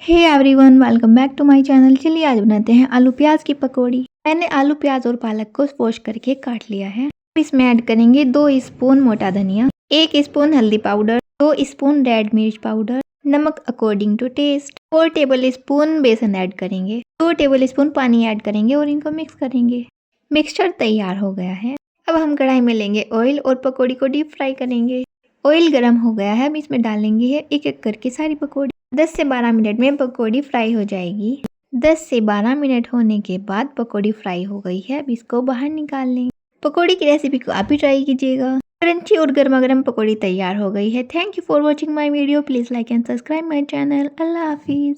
Hey everyone, welcome back to my channel. चलिए आज बनाते हैं आलू प्याज की पकौड़ी। मैंने आलू प्याज और पालक को वॉश करके काट लिया है। इसमें ऐड करेंगे 2 स्पून मोटा धनिया, 1 स्पून हल्दी पाउडर, 2 स्पून रेड मिर्च पाउडर, नमक according to taste, 4 tablespoon बेसन ऐड करेंगे, 2 टेबल स्पून पानी ऐड करेंगे और इनको मिक्स करेंगे। मिक्सचर तैयार हो गया है। अब हम कढ़ाई में लेंगे ऑयल और पकौड़ी को डीप फ्राई करेंगे। ऑयल गर्म हो गया है। अब इसमें डालेंगे एक एक करके सारी पकौड़ी। 10 से 12 मिनट में पकौड़ी फ्राई हो जाएगी। 10 से 12 मिनट होने के बाद पकौड़ी फ्राई हो गई है। अब इसको बाहर निकाल लें। पकौड़ी की रेसिपी को आप भी ट्राई कीजिएगा। क्रंची और गर्मा गर्म पकौड़ी तैयार हो गई है। Thank you for watching my video. Please like and subscribe my channel. Allah Hafiz.